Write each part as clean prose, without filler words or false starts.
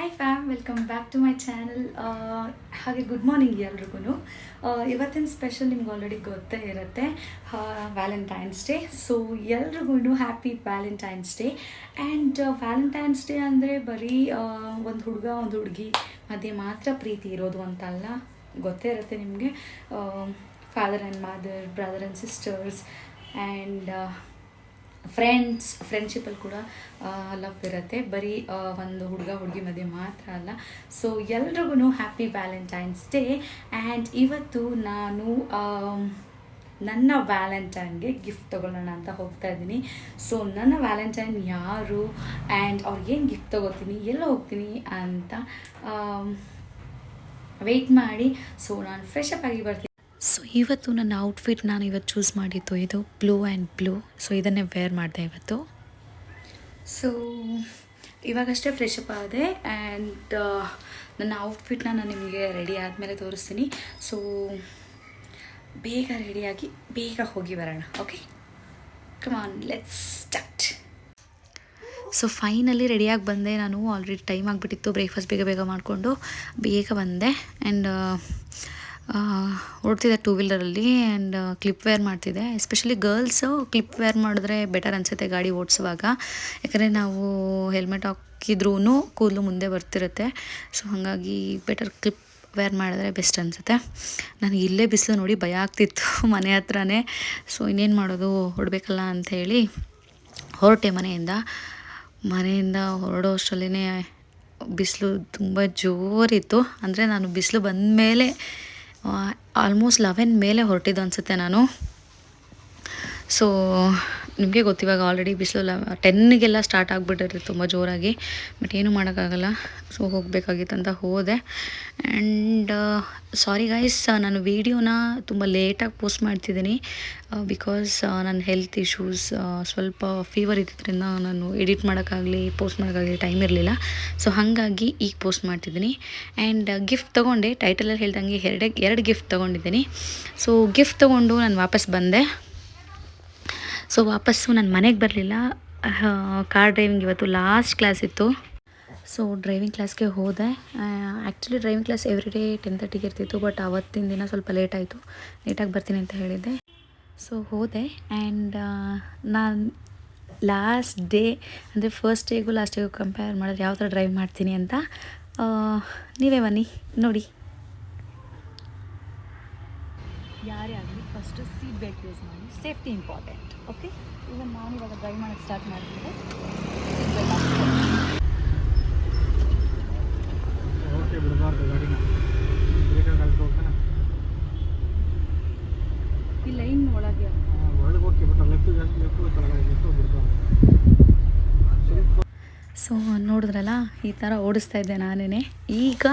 Hi fam, welcome back to my channel. ಹಾಗೆ good morning ಎಲ್ರಿಗೂ. ಇವತ್ತಿನ ಸ್ಪೆಷಲ್ ನಿಮ್ಗೆ ಆಲ್ರೆಡಿ ಗೊತ್ತೇ ಇರುತ್ತೆ, ವ್ಯಾಲೆಂಟೈನ್ಸ್ ಡೇ. ಸೊ ಎಲ್ರಿಗೂ happy Valentine's Day. And Valentine's Day ಅಂದರೆ ಬರೀ ಒಂದು ಹುಡುಗ ಒಂದು ಹುಡುಗಿ ಮಧ್ಯೆ ಮಾತ್ರ ಪ್ರೀತಿ ಇರೋದು ಅಂತಲ್ಲ, ಗೊತ್ತೇ ಇರುತ್ತೆ ನಿಮಗೆ. Father and mother, brother and sisters and ಫ್ರೆಂಡ್ಶಿಪ್ಪಲ್ಲಿ ಕೂಡ ಲವ್ ಇರುತ್ತೆ. ಬರೀ ಒಂದು ಹುಡುಗ ಹುಡುಗಿ ಮಧ್ಯೆ ಮಾತ್ರ ಅಲ್ಲ. ಸೊ ಎಲ್ರಿಗೂ ಹ್ಯಾಪಿ ವ್ಯಾಲೆಂಟೈನ್ಸ್ ಡೇ. ಆ್ಯಂಡ್ ಇವತ್ತು ನಾನು ನನ್ನ ವ್ಯಾಲೆಂಟೈನ್ಗೆ ಗಿಫ್ಟ್ ತೊಗೊಳ್ಳೋಣ ಅಂತ ಹೋಗ್ತಾ ಇದ್ದೀನಿ. ಸೊ ನನ್ನ ವ್ಯಾಲೆಂಟೈನ್ ಯಾರು ಆ್ಯಂಡ್ ಅವ್ರಿಗೇನು ಗಿಫ್ಟ್ ತೊಗೋತೀನಿ, ಎಲ್ಲ ಹೋಗ್ತೀನಿ ಅಂತ ವೆಯ್ಟ್ ಮಾಡಿ. ಸೊ ನಾನು ಫ್ರೆಶ್ ಅಪ್ ಆಗಿ ಬರ್ತೀನಿ. ಸೊ ಇವತ್ತು ನನ್ನ ಔಟ್ಫಿಟ್ ನಾನು ಇವತ್ತು ಚೂಸ್ ಮಾಡಿದ್ದು ಇದು ಬ್ಲೂ ಆ್ಯಂಡ್ ಬ್ಲೂ. ಸೊ ಇದನ್ನೇ ವೇರ್ ಮಾಡಿದೆ ಇವತ್ತು. ಸೊ ಇವಾಗಷ್ಟೇ ಫ್ರೆಶ್ ಅಪ್ ಆದೆ ಆ್ಯಂಡ್ ನನ್ನ ಔಟ್ಫಿಟ್ನ ನಾನು ನಿಮಗೆ ರೆಡಿ ಆದಮೇಲೆ ತೋರಿಸ್ತೀನಿ. ಸೊ ಬೇಗ ರೆಡಿಯಾಗಿ ಬೇಗ ಹೋಗಿ ಬರೋಣ. Okay, come on, let's start. So finally ರೆಡಿಯಾಗಿ ಬಂದೆ. ನಾನು ಆಲ್ರೆಡಿ ಟೈಮ್ ಆಗಿಬಿಟ್ಟಿತ್ತು, ಬ್ರೇಕ್ಫಾಸ್ಟ್ ಬೇಗ ಮಾಡಿಕೊಂಡು ಬೇಗ ಬಂದೆ. ಆ್ಯಂಡ್ ಓಡ್ತಿದ್ದೆ ಟೂ ವೀಲರಲ್ಲಿ ಆ್ಯಂಡ್ ಕ್ಲಿಪ್ ವೇರ್ ಮಾಡ್ತಿದ್ದೆ. ಎಸ್ಪೆಷಲಿ ಗರ್ಲ್ಸು ಕ್ಲಿಪ್ ವೇರ್ ಮಾಡಿದ್ರೆ ಬೆಟರ್ ಅನಿಸುತ್ತೆ ಗಾಡಿ ಓಡಿಸುವಾಗ, ಯಾಕಂದರೆ ನಾವು ಹೆಲ್ಮೆಟ್ ಹಾಕಿದ್ರೂ ಕೂದಲು ಮುಂದೆ ಬರ್ತಿರುತ್ತೆ. ಸೊ ಹಾಗಾಗಿ ಬೆಟರ್ ಕ್ಲಿಪ್ ವೇರ್ ಮಾಡಿದ್ರೆ ಬೆಸ್ಟ್ ಅನಿಸುತ್ತೆ. ನನಗೆ ಇಲ್ಲೇ ಬಿಸಿಲು ನೋಡಿ ಭಯ ಆಗ್ತಿತ್ತು ಮನೆ ಹತ್ರನೇ. ಸೊ ಇನ್ನೇನು ಮಾಡೋದು, ಹೊರಡಬೇಕಲ್ಲ ಅಂಥೇಳಿ ಹೊರಟೆ ಮನೆಯಿಂದ ಹೊರಡೋ ಅಷ್ಟರಲ್ಲೇ ಬಿಸಿಲು ತುಂಬ ಜೋರಿತ್ತು. ಅಂದರೆ ನಾನು ಬಿಸಿಲು ಬಂದಮೇಲೆ ಆಲ್ಮೋಸ್ಟ್ 11 ಮೇಲೆ ಹೊರಟಿದ್ದು ಅನಿಸುತ್ತೆ ನಾನು. ಸೊ ನಿಮಗೆ ಗೊತ್ತಿವಾಗ ಆಲ್ರೆಡಿ ಬಿಸಿಲು 10ಗೆಲ್ಲ ಸ್ಟಾರ್ಟ್ ಆಗಿಬಿಟ್ಟಿರುತ್ತೆ ತುಂಬ ಜೋರಾಗಿ. ಬಟ್ ಏನೂ ಮಾಡೋಕ್ಕಾಗಲ್ಲ. ಸೊ ಹೋಗಬೇಕಾಗಿತ್ತು ಅಂತ ಹೋದೆ. ಆ್ಯಂಡ್ ಸಾರಿ ಗೈಸ್, ನಾನು ವೀಡಿಯೋನ ತುಂಬ ಲೇಟಾಗಿ ಪೋಸ್ಟ್ ಮಾಡ್ತಿದ್ದೀನಿ ಬಿಕಾಸ್ ನನ್ನ ಹೆಲ್ತ್ ಇಶ್ಯೂಸ್, ಸ್ವಲ್ಪ ಫೀವರ್ ಇದ್ದಿದ್ದರಿಂದ ನಾನು ಎಡಿಟ್ ಮಾಡೋಕ್ಕಾಗಲಿ ಪೋಸ್ಟ್ ಮಾಡೋಕ್ಕಾಗಲಿ ಟೈಮ್ ಇರಲಿಲ್ಲ. ಸೊ ಹಾಗಾಗಿ ಈಗ ಪೋಸ್ಟ್ ಮಾಡ್ತಿದ್ದೀನಿ. ಆ್ಯಂಡ್ ಗಿಫ್ಟ್ ತೊಗೊಂಡೆ, ಟೈಟಲಲ್ಲಿ ಹೇಳ್ದಂಗೆ ಎರಡು ಗಿಫ್ಟ್ ತೊಗೊಂಡಿದ್ದೀನಿ. ಸೊ ಗಿಫ್ಟ್ ತೊಗೊಂಡು ನಾನು ವಾಪಸ್ ಬಂದೆ. ಸೊ ವಾಪಸ್ಸು ನಾನು ಮನೆಗೆ ಬರಲಿಲ್ಲ. ಕಾರ್ ಡ್ರೈವಿಂಗ್ ಇವತ್ತು ಲಾಸ್ಟ್ ಕ್ಲಾಸ್ ಇತ್ತು. ಸೊ ಡ್ರೈವಿಂಗ್ ಕ್ಲಾಸ್ಗೆ ಹೋದೆ. Actually driving class every day 10:30ಗೆ ಇರ್ತಿತ್ತು, ಬಟ್ ಅವತ್ತಿನ ದಿನ ಸ್ವಲ್ಪ ಲೇಟಾಗಿ ಬರ್ತೀನಿ ಅಂತ ಹೇಳಿದ್ದೆ. ಸೊ ಹೋದೆ. ಆ್ಯಂಡ್ ನಾನು ಲಾಸ್ಟ್ ಡೇ ಅಂದರೆ ಫಸ್ಟ್ ಡೇಗೂ ಲಾಸ್ಟ್ ಡೇಗೂ ಕಂಪೇರ್ ಮಾಡಿದ್ರೆ ಯಾವ ಥರ ಡ್ರೈವ್ ಮಾಡ್ತೀನಿ ಅಂತ ನೀವೇ ಬನ್ನಿ ನೋಡಿ. ಯಾರೇ ಆಗಲಿ ಫಸ್ಟು ಸೀಟ್ ಬೆಲ್ಟ್ ಯೂಸ್ ಮಾಡಿ, ಸೇಫ್ಟಿ ಇಂಪಾರ್ಟೆಂಟ್. ಓಕೆ, ಇವನ್ ನಾನು ಇವಾಗ ಡ್ರೈವ್ ಮಾಡೋಕ್ಕೆ ಸ್ಟಾರ್ಟ್ ಮಾಡಿದ್ರೆ ಸೀಟ್ ಬೆಲ್ಟ್ ಹಾಕ್ತೀನಿ. ಓಕೆ, ಬಿಡಬಾರ್ದು ಗಾಡಿನ, ಈ ಲೈನ್ ಒಳಗೆ ಓಕೆ, ಬಟ್ ಲೆಫ್ಟ್ ಬಿಡಬಾರ್ದು. ಸೊ ನೋಡಿದ್ರಲ್ಲ, ಈ ಥರ ಓಡಿಸ್ತಾ ಇದ್ದೆ ನಾನೇ. ಈಗ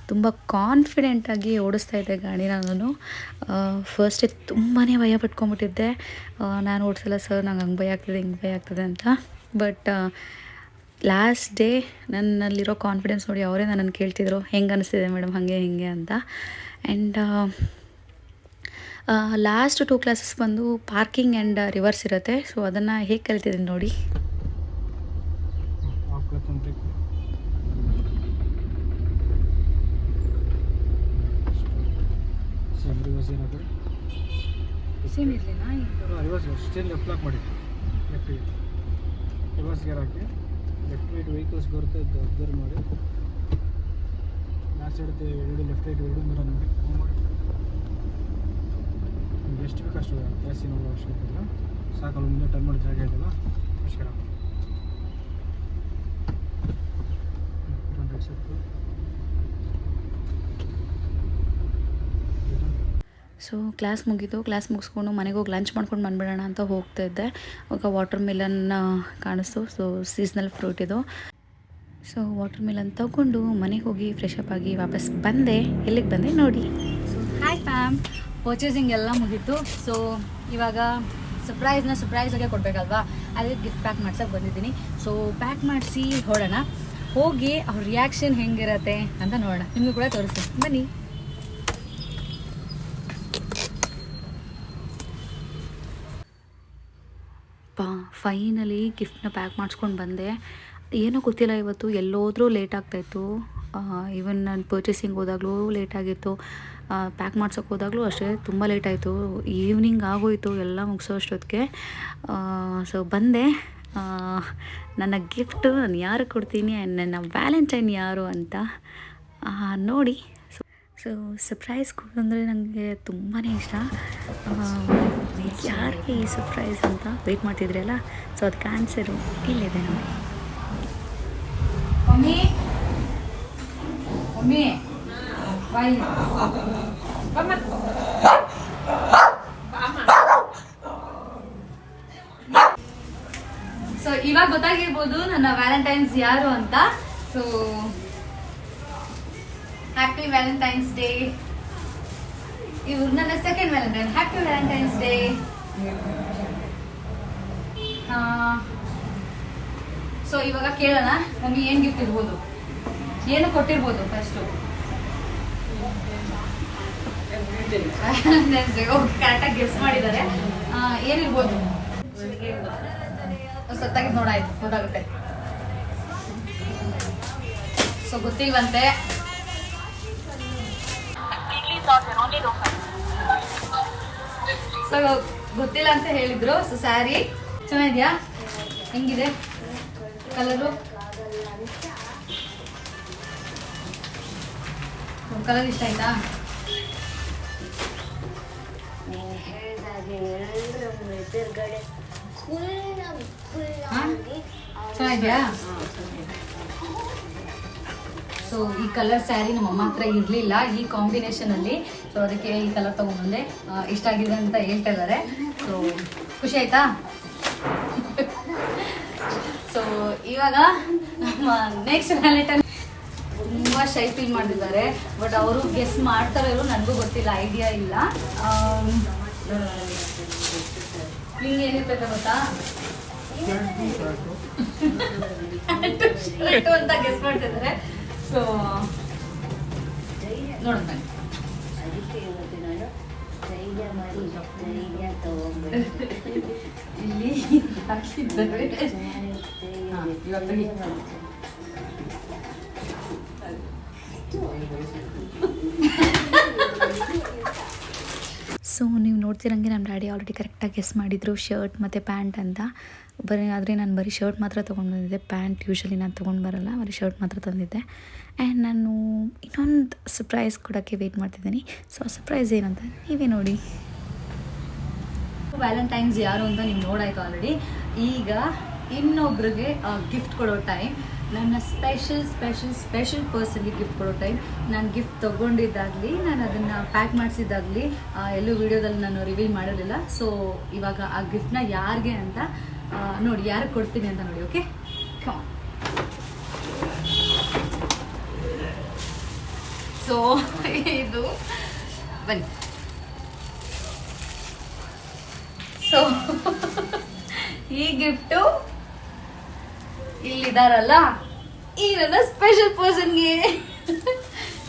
ತುಂಬ ಕಾನ್ಫಿಡೆಂಟಾಗಿ ಓಡಿಸ್ತಾ ಇದ್ದೆ ಗಾಡಿನ ನಾನು. ಫಸ್ಟೇ ತುಂಬಾ ಭಯ ಪಟ್ಕೊಂಡ್ಬಿಟ್ಟಿದ್ದೆ. ನಾನು ಓಡಿಸಲ್ಲ ಸರ್, ನಂಗೆ ಹಂಗೆ ಭಯ ಆಗ್ತದೆ ಹಿಂಗೆ ಭಯ ಆಗ್ತದೆ ಅಂತ. ಬಟ್ ಲಾಸ್ಟ್ ಡೇ ನನ್ನಲ್ಲಿರೋ ಕಾನ್ಫಿಡೆನ್ಸ್ ನೋಡಿ ಅವರೇ ನನ್ನನ್ನು ಕೇಳ್ತಿದ್ರು, ಹೆಂಗೆ ಅನಿಸ್ತಿದೆ ಮೇಡಮ್ ಹಾಗೆ ಹಿಂಗೆ ಅಂತ. ಆ್ಯಂಡ್ ಲಾಸ್ಟ್ 2 ಕ್ಲಾಸಸ್ ಬಂದು ಪಾರ್ಕಿಂಗ್ ಆ್ಯಂಡ್ ರಿವರ್ಸ್ ಇರುತ್ತೆ. ಸೊ ಅದನ್ನು ಹೇಗೆ ಕಲಿತಿದ್ದೀನಿ ನೋಡಿ. ಸೇಮ್ ಇರಲಿಲ್ಲ, ರಿವರ್ಸ್ ಸ್ಟೇನ್ ಲೆಫ್ಟ್ ಲಾಕ್ ಮಾಡಿ, ಲೆಫ್ಟಿಗೆ ರಿವರ್ಸ್ ಗೇರ್ ಹಾಕಿ ಲೆಫ್ಟ್ ರೈಟ್ ವೆಹಿಕಲ್ಸ್ ಬರುತ್ತೆ ಅದು ಅಬ್ಸರ್ವ್ ಮಾಡಿ. ಲಾಸ್ಟ್ ಸೈಡ್ ಎರಡು ಲೆಫ್ಟ್ ರೈಟ್ ಎರಡು ಮಿರರ್ ನೋಡಿ ನಿಮ್ಗೆ ಎಷ್ಟು ಬೇಕು ಅಷ್ಟು ಜಾಸ್ತಿ ನೋಡೋ ಅವಶ್ಯಕತೆ ಇಲ್ಲ. ಸಾಕಲ್ಲ, ಮುಂದೆ ಟರ್ನ್ ಮಾಡಿ ಜಾಗ ಇದೆಯಲ್ಲ ನಮಸ್ಕಾರ. ಸೊ ಕ್ಲಾಸ್ ಮುಗಿಸ್ಕೊಂಡು ಮನೆಗೆ ಹೋಗಿ ಲಂಚ್ ಮಾಡ್ಕೊಂಡು ಬಂದುಬಿಡೋಣ ಅಂತ ಹೋಗ್ತಾ ಇದ್ದೆ. ಆವಾಗ ವಾಟರ್ ಮಿಲನ್ ಕಾಣಿಸ್ತು. ಸೊ ಸೀಸ್ನಲ್ ಫ್ರೂಟ್ ಇದು. ಸೊ ವಾಟರ್ ಮಿಲನ್ ತೊಗೊಂಡು ಮನೆಗೆ ಹೋಗಿ ಫ್ರೆಶ್ ಅಪ್ ಆಗಿ ವಾಪಸ್ ಬಂದೆ. ಎಲ್ಲಿಗೆ ಬಂದೆ ನೋಡಿ. ಸೊ ಹಾಯ್ ಫ್ಯಾಮ್, ಪರ್ಚೇಸಿಂಗ್ ಎಲ್ಲ ಮುಗೀತು. ಸೊ ಇವಾಗ ಸರ್ಪ್ರೈಸಾಗೆ ಕೊಡಬೇಕಲ್ವಾ, ಅದಕ್ಕೆ ಗಿಫ್ಟ್ ಪ್ಯಾಕ್ ಮಾಡ್ಸೋಕೆ ಬಂದಿದ್ದೀನಿ. ಸೊ ಪ್ಯಾಕ್ ಮಾಡಿಸಿ ಹೊರಡೋಣ. ಹೋಗಿ ಅವ್ರ ರಿಯಾಕ್ಷನ್ ಹೆಂಗಿರತ್ತೆ ಅಂತ ನೋಡೋಣ, ನಿಮಗೂ ಕೂಡ ತೋರಿಸ್ತೀನಿ ಬನ್ನಿ. ಫೈನಲಿ ಗಿಫ್ಟ್ನ ಪ್ಯಾಕ್ ಮಾಡಿಸ್ಕೊಂಡು ಬಂದೆ. ಏನೋ ಗೊತ್ತಿಲ್ಲ, ಇವತ್ತು ಎಲ್ಲೋದ್ರೂ ಲೇಟ್ ಆಗ್ತಾಯಿತ್ತು. ಈವನ್ ನಾನು ಪರ್ಚೇಸಿಂಗ್ ಹೋದಾಗಲೂ ಲೇಟಾಗಿತ್ತು, ಪ್ಯಾಕ್ ಮಾಡ್ಸೋಕೆ ಹೋದಾಗಲೂ ಅಷ್ಟೇ ತುಂಬ ಲೇಟಾಯಿತು. ಈವ್ನಿಂಗ್ ಆಗೋಯಿತು ಎಲ್ಲ ಮುಗಿಸೋ ಅಷ್ಟೊತ್ತಿಗೆ. ಸೊ ಬಂದೆ. ನನ್ನ ಗಿಫ್ಟು ನಾನು ಯಾರಿಗೆ ಕೊಡ್ತೀನಿ, ನನ್ನ ವ್ಯಾಲೆಂಟೈನ್ ಯಾರು ಅಂತ ನೋಡಿ. ಸೊ ಸರ್ಪ್ರೈಸ್ ಕೊಡೋದಂದರೆ ನನಗೆ ತುಂಬಾ ಇಷ್ಟ. ಯಾರಿಗೆ ಈ ಸರ್ಪ್ರೈಸ್ ಅಂತ ವೆಯ್ಟ್ ಮಾಡ್ತಿದ್ರಲ್ಲ, ಸೊ ಅದಕ್ಕೆ ಆನ್ಸರು ಇಲ್ಲಿದೆ ನೋಡಿ. ಮಮ್ಮಿ ಮಮ್ಮಿ ಬಾಯ್ ಸೊ ಇವಾಗ ಗೊತ್ತಾಗಿರ್ಬೋದು ನನ್ನ ವ್ಯಾಲೆಂಟೈನ್ಸ್ ಯಾರು ಅಂತ. So happy Valentine's day. ಇವ್ರು ನನ್ನ second Valentine. Happy Valentine's Day. So ಇವಾಗ ಕೇಳೋಣ ಮಮ್ಮಿ ಏನ್ ಗಿಫ್ಟ್ ಇರ್ಬೋದು, ಏನು ಕೊಟ್ಟಿರ್ಬೋದು ಫಸ್ಟು. ಕರೆಕ್ಟಾಗಿ ಗೆಸ್ ಮಾಡಿದ್ದಾರೆ. ಏನಿರ್ಬೋದು ಸತ್ತಾಗಿ ನೋಡಾಯ್ತು, ಗೊತ್ತಾಗುತ್ತೆ. ಸೊ ಗೊತ್ತಿಲ್ವಂತೆ. ಸೊ ಗೊತ್ತಿಲ್ಲ ಅಂತ ಹೇಳಿದ್ರು. ಸೊ ಸ್ಯಾರಿ ಚೆನ್ನಾಗಿದ್ಯಾ, ಹೆಂಗಿದೆ ಕಲರು? ಕಲರ್ ಇಷ್ಟ ಆಯ್ತಾ? ಚೆನ್ನಾಗಿದ್ಯಾ? ಸೊ ಈ ಕಲರ್ ಸ್ಯಾರಿ ನಮ್ಮಮ್ಮ ಹತ್ರ ಇರಲಿಲ್ಲ ಈ ಕಾಂಬಿನೇಷನ್ ಅಲ್ಲಿ. ಸೊ ಅದಕ್ಕೆ ಈ ಕಲರ್ ತಗೊಂಡ್ಬಂದೆ. ಇಷ್ಟ ಆಗಿದೆ ಅಂತ ಹೇಳ್ತಾ ಇದ್ದಾರೆ. ಸೊ ಖುಷಿ ಆಯ್ತಾ? ಸೊ ಇವಾಗ ನಮ್ಮ ನೆಕ್ಸ್ಟ್ ವ್ಯಾಲೆಂಟೈನ್ ತುಂಬ ಶೈ ಫೀಲ್ ಮಾಡಿದ್ದಾರೆ. ಬಟ್ ಅವರು ಗೆಸ್ ಮಾಡ್ತಾರೋ ಇರೋ ನನಗೂ ಗೊತ್ತಿಲ್ಲ, ಐಡಿಯಾ ಇಲ್ಲ. ನಿಮ್ಗೆ ಏನಿರ್ಬೇಕು ಗೊತ್ತಾ ಅಂತ ಗೆಸ್ ಮಾಡ್ತಿದ್ದಾರೆ. ಸೊ ನೋಡೋಣ ಬನ್ನಿ. ಇಲ್ಲಿ ಹಾಕಿದ್ದಾರೆ. ಸೊ ನೀವು ನೋಡ್ತಿರಂಗೆ ನಮ್ಮ ಡ್ಯಾಡಿ ಆಲ್ರೆಡಿ ಕರೆಕ್ಟಾಗಿ ಗೆಸ್ ಮಾಡಿದರು, ಶರ್ಟ್ ಮತ್ತು ಪ್ಯಾಂಟ್ ಅಂತ. ಆದರೆ ನಾನು ಬರೀ ಶರ್ಟ್ ಮಾತ್ರ ತೊಗೊಂಡು ಬಂದಿದ್ದೆ. ಪ್ಯಾಂಟ್ ಯೂಶ್ವಲಿ ನಾನು ತೊಗೊಂಡು ಬರೋಲ್ಲ, ಬರೀ ಶರ್ಟ್ ಮಾತ್ರ ತಂದಿದ್ದೆ. ಆ್ಯಂಡ್ ನಾನು ಇನ್ನೊಂದು ಸರ್ಪ್ರೈಸ್ ಕೊಡೋಕ್ಕೆ ವೆಯ್ಟ್ ಮಾಡ್ತಿದ್ದೀನಿ. ಸೊ ಸರ್ಪ್ರೈಸ್ ಏನಂತ ನೀವೇ ನೋಡಿ. ವ್ಯಾಲೆಂಟೈನ್ಸ್ ಯಾರು ಅಂತ ನೀವು ನೋಡಾಯ್ತು ಆಲ್ರೆಡಿ. ಈಗ ಇನ್ನೊಬ್ರಿಗೆ ಗಿಫ್ಟ್ ಕೊಡೋ ಟೈಮ್. ನನ್ನ ಸ್ಪೆಷಲ್ ಪರ್ಸನ್ಗೆ ಗಿಫ್ಟ್ ಕೊಡೋ ಟೈಮ್. ನಾನು ಗಿಫ್ಟ್ ತೊಗೊಂಡಿದ್ದಾಗಲಿ, ನಾನು ಅದನ್ನು ಪ್ಯಾಕ್ ಮಾಡಿಸಿದ್ದಾಗಲಿ ಎಲ್ಲೂ ವಿಡಿಯೋದಲ್ಲಿ ನಾನು ರಿವೀಲ್ ಮಾಡಿರಲಿಲ್ಲ. ಸೊ ಇವಾಗ ಆ ಗಿಫ್ಟ್ನ ಯಾರಿಗೆ ಅಂತ ನೋಡಿ, ಯಾರಿಗೆ ಕೊಡ್ತೀನಿ ಅಂತ ನೋಡಿ. ಓಕೆ, ಸೊ ಇದು ಬನ್ನಿ. ಸೊ ಈ ಗಿಫ್ಟು ಇಲ್ಲಿದಾರಲ್ಲ, ಈ ನನ್ನ ಸ್ಪೆಷಲ್ ಪರ್ಸನ್ಗೆ.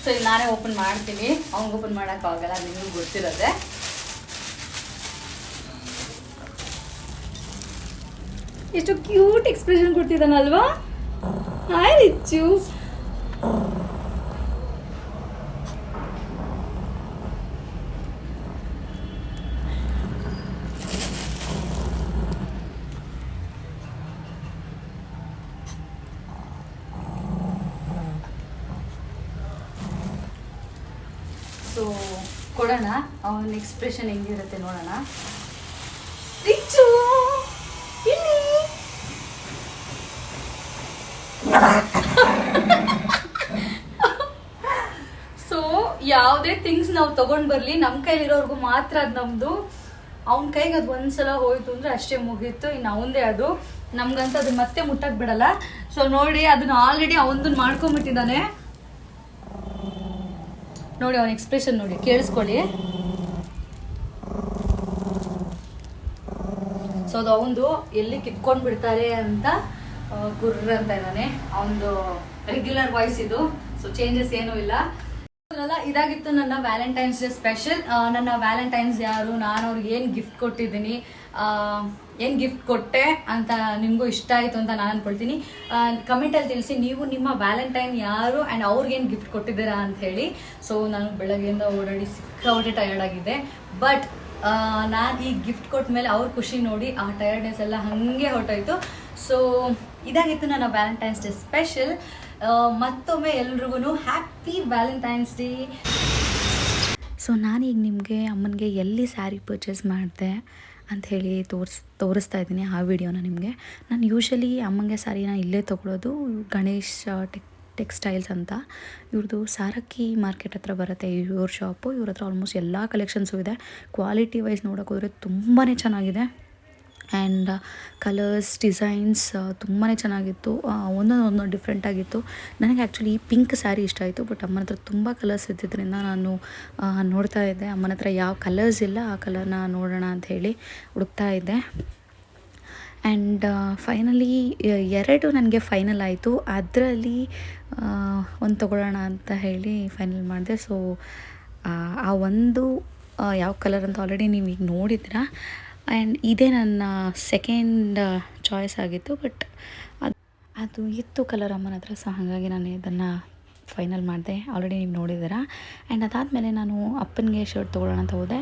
ಸೊ ಈಗ ನಾನೇ ಓಪನ್ ಮಾಡ್ತೀನಿ, ಅವ್ನಿಗೆ ಓಪನ್ ಮಾಡೋಕ್ಕಾಗಲ್ಲ, ನಿಮಗೂ ಗೊತ್ತಿರುತ್ತೆ. ಎಷ್ಟು ಕ್ಯೂಟ್ ಎಕ್ಸ್ಪ್ರೆಷನ್ ಕೊಡ್ತಿದ್ದಾನಲ್ವಾ? ಹಾಯ್ ರಿಚ್ಚು. ಸೊ ಕೊಡೋಣ, ಅವನ ಎಕ್ಸ್ಪ್ರೆಷನ್ ಹೆಂಗಿರುತ್ತೆ ನೋಡೋಣ. ರಿಚ್ಚು ಇಲ್ಲಿ. ಸೊ ಯಾವುದೇ ಥಿಂಗ್ಸ್ ನಾವು ತಗೊಂಡ್ ಬರ್ಲಿ, ನಮ್ಮ ಕೈಲಿರೋರ್ಗು ಮಾತ್ರ ಅದು ನಮ್ದು. ಅವನ ಕೈಗೆ ಅದು ಒಂದ್ಸಲ ಹೋಯ್ತು ಅಂದ್ರೆ ಅಷ್ಟೇ ಮುಗೀತು, ಇನ್ನು ಅವಂದೇ ಅದು. ನಮ್ಗಂತ ಅದು ಮತ್ತೆ ಮುಟ್ಟಕ್ ಬಿಡಲ್ಲ. ಸೊ ನೋಡಿ, ಅದನ್ನ ಆಲ್ರೆಡಿ ಅವನದನ್ನ ಮಾಡ್ಕೊಂಡ್ಬಿಟ್ಟಿದ್ದಾನೆ ನೋಡಿ. ಅವನ ಎಕ್ಸ್ಪ್ರೆಷನ್ ನೋಡಿ, ಕೇಳಿಸ್ಕೊಳ್ಳಿ. ಸೊ ಅದು ಅವನದು ಎಲ್ಲಿ ಕಿತ್ಕೊಂಡು ಬಿಡ್ತಾರೆ ಅಂತ ಗುರ್ರ ಅಂತ ಇದ್ದಾನೆ. ಅವನದು ರೆಗ್ಯುಲರ್ ವಾಯ್ಸ್ ಇದು. ಸೊ ಚೇಂಜಸ್ ಏನೂ ಇಲ್ಲ. ಇದಾಗಿತ್ತು ನನ್ನ ವ್ಯಾಲೆಂಟೈನ್ಸ್ ಡೇ ಸ್ಪೆಷಲ್. ನನ್ನ ವ್ಯಾಲೆಂಟೈನ್ಸ್ ಯಾರು, ನಾನು ಅವ್ರಿಗೆ ಏನು ಗಿಫ್ಟ್ ಕೊಟ್ಟಿದ್ದೀನಿ, ಏನು ಗಿಫ್ಟ್ ಕೊಟ್ಟೆ ಅಂತ ನಿಮಗೂ ಇಷ್ಟ ಆಯಿತು ಅಂತ ನಾನು ಅಂದ್ಕೊಳ್ತೀನಿ. ಕಮೆಂಟಲ್ಲಿ ತಿಳಿಸಿ ನೀವು ನಿಮ್ಮ ವ್ಯಾಲೆಂಟೈನ್ ಯಾರು ಆ್ಯಂಡ್ ಅವ್ರಿಗೇನು ಗಿಫ್ಟ್ ಕೊಟ್ಟಿದ್ದೀರಾ ಅಂತ ಹೇಳಿ. ಸೊ ನಾನು ಬೆಳಗ್ಗೆಯಿಂದ ಓಡಾಡಿ ಸಿಕ್ಕಾಪಟ್ಟೆ ಟಯರ್ಡ್ ಆಗಿದೆ. ಬಟ್ ನಾನು ಈ ಗಿಫ್ಟ್ ಕೊಟ್ಟ ಮೇಲೆ ಅವ್ರ ಖುಷಿ ನೋಡಿ ಆ ಟಯರ್ಡ್ನೆಸ್ ಎಲ್ಲ ಹಾಗೆ ಹೊರಟೋಯ್ತು. ಸೊ ಇದಾಗಿತ್ತು ನನ್ನ ವ್ಯಾಲೆಂಟೈನ್ಸ್ ಡೇ ಸ್ಪೆಷಲ್. ಮತ್ತೊಮ್ಮೆ ಎಲ್ರಿಗೂ ಹ್ಯಾಪಿ ವ್ಯಾಲೆಂಟೈನ್ಸ್ ಡೇ. ಸೊ ನಾನೀಗ ನಿಮಗೆ ಅಮ್ಮನಿಗೆ ಎಲ್ಲಿ ಸ್ಯಾರಿ ಪರ್ಚೇಸ್ ಮಾಡಿದೆ ಅಂಥೇಳಿ ತೋರಿಸ್ತಾ ಇದ್ದೀನಿ ಆ ವಿಡಿಯೋನ ನಿಮಗೆ. ನಾನು ಯೂಶ್ವಲಿ ಅಮ್ಮಂಗೆ ಸ್ಯಾರಿನ ಇಲ್ಲೇ ತೊಗೊಳೋದು, ಗಣೇಶ್ ಟೆಕ್ಸ್ಟೈಲ್ಸ್ ಅಂತ. ಇವ್ರದ್ದು ಸಾರಕ್ಕಿ ಮಾರ್ಕೆಟ್ ಹತ್ರ ಬರುತ್ತೆ ಇವ್ರ ಶಾಪು. ಇವ್ರ ಹತ್ರ ಆಲ್ಮೋಸ್ಟ್ ಎಲ್ಲ ಕಲೆಕ್ಷನ್ಸು ಇದೆ. ಕ್ವಾಲಿಟಿ ವೈಸ್ ನೋಡೋಕೆ ಹೋದರೆ ತುಂಬಾ ಚೆನ್ನಾಗಿದೆ. ಆ್ಯಂಡ್ ಕಲರ್ಸ್, ಡಿಸೈನ್ಸ್ ತುಂಬಾ ಚೆನ್ನಾಗಿತ್ತು. ಒಂದೊಂದು ಡಿಫ್ರೆಂಟಾಗಿತ್ತು. ನನಗೆ ಆ್ಯಕ್ಚುಲಿ ಪಿಂಕ್ ಸ್ಯಾರಿ ಇಷ್ಟ ಆಯಿತು. ಬಟ್ ಅಮ್ಮನ ಹತ್ರ ತುಂಬ ಕಲರ್ಸ್ ಇದ್ದಿದ್ದರಿಂದ ನಾನು ನೋಡ್ತಾ ಇದ್ದೆ. ಅಮ್ಮನ ಹತ್ರ ಯಾವ ಕಲರ್ಸ್ ಇಲ್ಲ ಆ ಕಲರ್ನ ನೋಡೋಣ ಅಂಥೇಳಿ ಹುಡುಕ್ತಾ ಇದ್ದೆ. ಆ್ಯಂಡ್ ಫೈನಲಿ 2 ನನಗೆ ಫೈನಲ್ ಆಯಿತು. ಅದರಲ್ಲಿ ಒಂದು ತೊಗೊಳ್ಳೋಣ ಅಂತ ಹೇಳಿ ಫೈನಲ್ ಮಾಡಿದೆ. ಸೊ ಆ ಒಂದು ಯಾವ ಕಲರ್ ಅಂತ ಆಲ್ರೆಡಿ ನೀವು ಈಗ ನೋಡಿದ್ದೀರಾ. ಆ್ಯಂಡ್ ಇದೇ ನನ್ನ ಸೆಕೆಂಡ್ ಚಾಯ್ಸ್ ಆಗಿತ್ತು. ಬಟ್ ಅದು ಇತ್ತು ಕಲರ್ ಅಮ್ಮನ ಹತ್ರ. ಸೊ ಹಾಗಾಗಿ ನಾನು ಇದನ್ನು ಫೈನಲ್ ಮಾಡಿದೆ. ಆಲ್ರೆಡಿ ನೀವು ನೋಡಿದ್ದೀರಾ. ಆ್ಯಂಡ್ ಅದಾದಮೇಲೆ ನಾನು ಅಪ್ಪನಿಗೆ ಶರ್ಟ್ ತೊಗೊಳ್ಳೋಣ ಅಂತ ಹೋದೆ.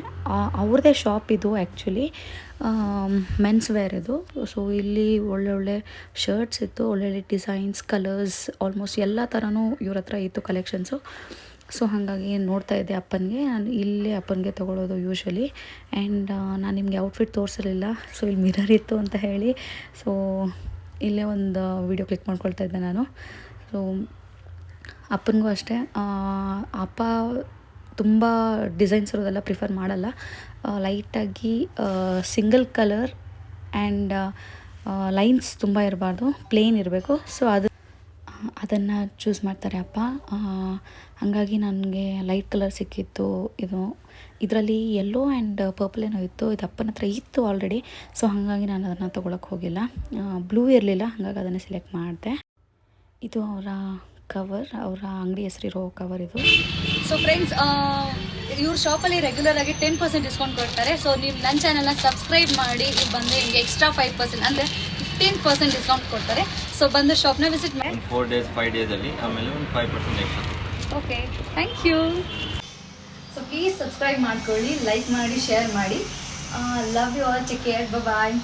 ಅವ್ರದ್ದೇ ಶಾಪ್ ಇದು ಆ್ಯಕ್ಚುಲಿ, ಮೆನ್ಸ್ ವೇರ್ ಇದು. ಸೊ ಇಲ್ಲಿ ಒಳ್ಳೊಳ್ಳೆ ಶರ್ಟ್ಸ್ ಇತ್ತು, ಒಳ್ಳೊಳ್ಳೆ ಡಿಸೈನ್ಸ್, ಕಲರ್ಸ್, ಆಲ್ಮೋಸ್ಟ್ ಎಲ್ಲ ಥರನೂ ಇವ್ರ ಹತ್ರ ಇತ್ತು ಕಲೆಕ್ಷನ್ಸು. ಸೊ ಹಾಗಾಗಿ ನೋಡ್ತಾ ಇದ್ದೆ ಅಪ್ಪನಿಗೆ. ನಾನು ಇಲ್ಲೇ ಅಪ್ಪನಿಗೆ ತೊಗೊಳ್ಳೋದು ಯೂಶ್ವಲಿ. ಆ್ಯಂಡ್ ನಾನು ನಿಮಗೆ ಔಟ್ಫಿಟ್ ತೋರಿಸಲಿಲ್ಲ. ಸೊ ಇಲ್ಲಿ ಮಿರರ್ ಇತ್ತು ಅಂತ ಹೇಳಿ ಸೊ ಇಲ್ಲೇ ಒಂದು ವಿಡಿಯೋ ಕ್ಲಿಕ್ ಮಾಡ್ಕೊಳ್ತಾ ಇದ್ದೆ ನಾನು. ಸೊ ಅಪ್ಪನಿಗೂ ಅಷ್ಟೇ. ಅಪ್ಪ ತುಂಬ ಡಿಸೈನ್ಸ್ ಇರೋದೆಲ್ಲ ಪ್ರಿಫರ್ ಮಾಡಲ್ಲ. ಲೈಟಾಗಿ ಸಿಂಗಲ್ ಕಲರ್ ಆ್ಯಂಡ್ ಲೈನ್ಸ್ ತುಂಬ ಇರಬಾರ್ದು, ಪ್ಲೇನ್ ಇರಬೇಕು. ಸೊ ಅದನ್ನು ಚೂಸ್ ಮಾಡ್ತಾರೆ ಅಪ್ಪ. ಹಾಗಾಗಿ ನನಗೆ ಲೈಟ್ ಕಲರ್ ಸಿಕ್ಕಿತ್ತು. ಇದರಲ್ಲಿ ಯೆಲ್ಲೋ ಆ್ಯಂಡ್ ಪರ್ಪಲ್ ಏನೋ ಇತ್ತು. ಇದು ಅಪ್ಪನ ಹತ್ರ ಇತ್ತು ಆಲ್ರೆಡಿ. ಸೊ ಹಾಗಾಗಿ ನಾನು ಅದನ್ನು ತೊಗೊಳಕ್ಕೆ ಹೋಗಿಲ್ಲ. ಬ್ಲೂ ಇರಲಿಲ್ಲ, ಹಾಗಾಗಿ ಅದನ್ನೇ ಸೆಲೆಕ್ಟ್ ಮಾಡಿದೆ. ಇದು ಅವರ ಕವರ್, ಅವರ ಅಂಗಡಿ ಹೆಸರಿರೋ ಕವರ್ ಇದು. ಸೊ ಫ್ರೆಂಡ್ಸ್, ಇವ್ರ ಶಾಪಲ್ಲಿ ರೆಗ್ಯುಲರ್ ಆಗಿ 10% ಡಿಸ್ಕೌಂಟ್ ಕೊಡ್ತಾರೆ. ಸೊ ನೀವು ನನ್ನ ಚಾನಲ್ನ ಸಬ್ಸ್ಕ್ರೈಬ್ ಮಾಡಿ ಇಲ್ಲಿ ಬಂದು ನಿಮಗೆ ಎಕ್ಸ್ಟ್ರಾ 5% ಅಂದರೆ 15% ಡಿಸ್ಕೌಂಟ್ ಕೊಡ್ತಾರೆ. ಸೊ ಬಂದು ಶಾಪ್ನ ವಿಸಿಟ್ ಮಾಡಿ. 4 ಡೇಸ್ 5 ಡೇಸಲ್ಲಿ ಆಮೇಲೆ ಒಂದು 5% extra. Okay, thank you. So please subscribe ಮಾಡ್ಕೊಳ್ಳಿ, ಲೈಕ್ ಮಾಡಿ, ಶೇರ್ ಮಾಡಿ. Love you all, take care, bye.